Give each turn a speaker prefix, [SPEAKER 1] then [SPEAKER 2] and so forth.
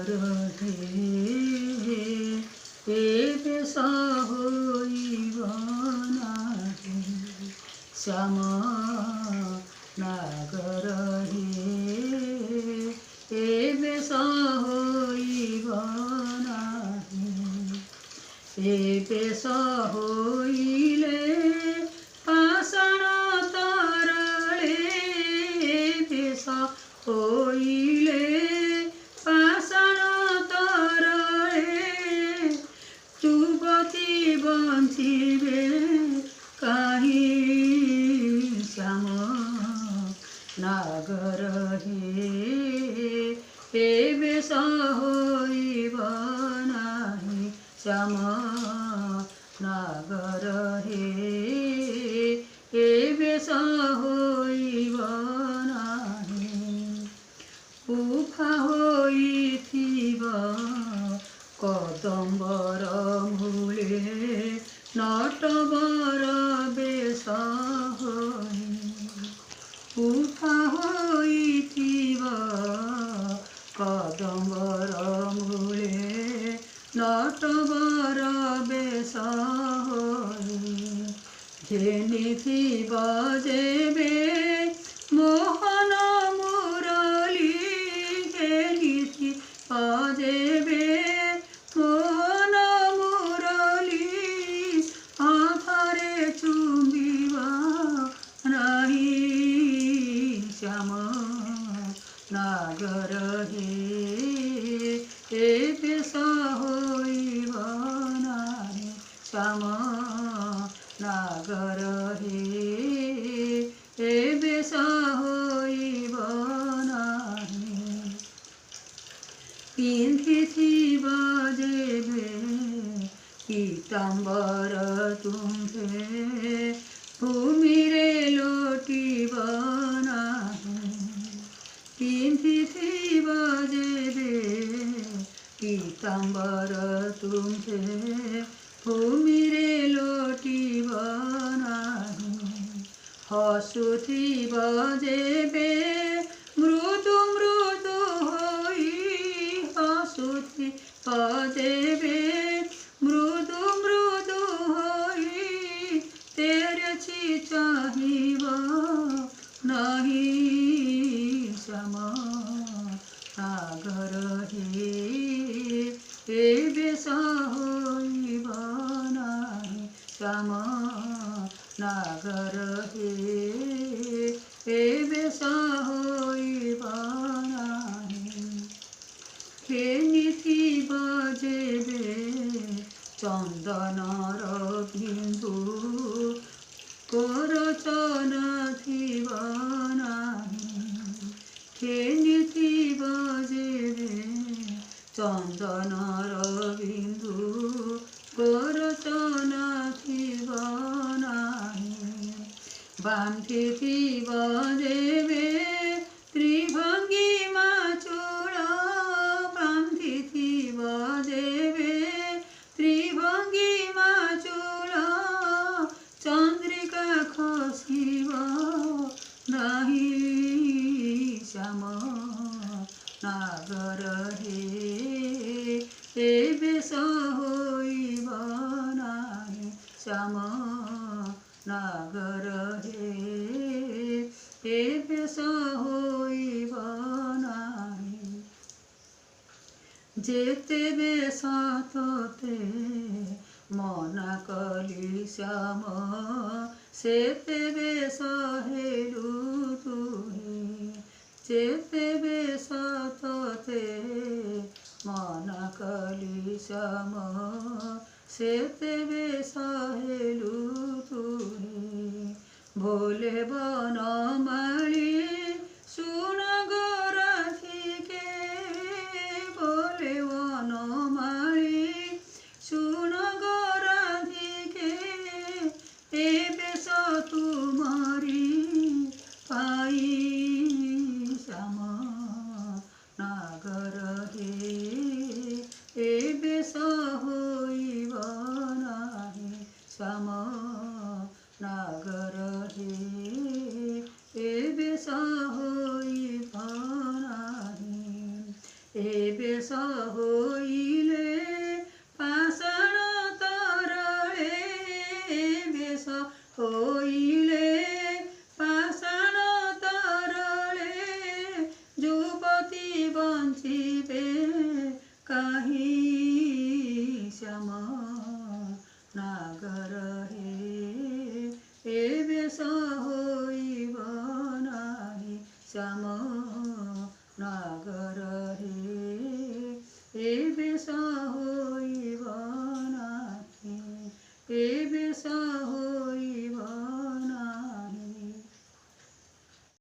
[SPEAKER 1] हे ए base होइब नाही श्याम नागर हे ए base होइब नाही ए बेस होइले पाषाण तरले ए बेस होइले पाषाण तरले युवती बंचिबे काहि श्याम नागर हे ए बेस होइब नाही श्याम नागर हे ए बेस होइब नाही उफा होइथिब कदम्बर मूले नटवर बेस होई उफा होइथिब कदम्बर मूले नटवर बेस होई घेनिथिब जेबे मोहन मुरली घेनिथिब जेबे मोहन मुरली हाथरे चुम्बिब नाही श्याम नागर हे ए बेस होइब नाही श्याम नागर हे ए बेस होइब नाही पिन्धिथिब जेबे पीताम्बर तुम्हे भूमिरे लोटिब नाही पिन्धिथिब जेबे पीताम्बर तुम्हे भूमिरे लोटिब नाही हसुथिब जेबे मृदु मृदु होई हसुथिब जेबे मृदु मृदु होई तेरछि चाहिब नाही श्याम नागर हे ए बेस होइब नाही श्याम नागर हे ए बेस होइब नाही घेनिथिब जेबे चन्दनर बिन्दु करचन थिब नाही घेनिथिब जेबे चन्दनर बिन्दु करचन थिब नाही बान्धिथिब जेबे त्रिभंगीमा चूल बान्धिथिब जेबे त्रिभंगीमा चूल चन्द्रिका खसिब नाही श्याम नागर हे ए बेस होइब नाही श्याम नागर हे ए बेस होइब नाही जेते बेस तोते मना कली श्याम सेते बेस हेलु तुहे जेते बेस तोते मना कली श्याम सेते बेस हेलु तुहे भोले बनमाली सुन गोराथिके भोले बनमाली सुन गोराथिके ए बेस तुमरी पाई श्याम नागर हे ए बेस होइब नाही श्याम नागर हे ए बेस ए बेस होइले पाषाण तरले बेस होइले पाषाण तरले जुपति बञ्चिबे काहीँ श्याम नागर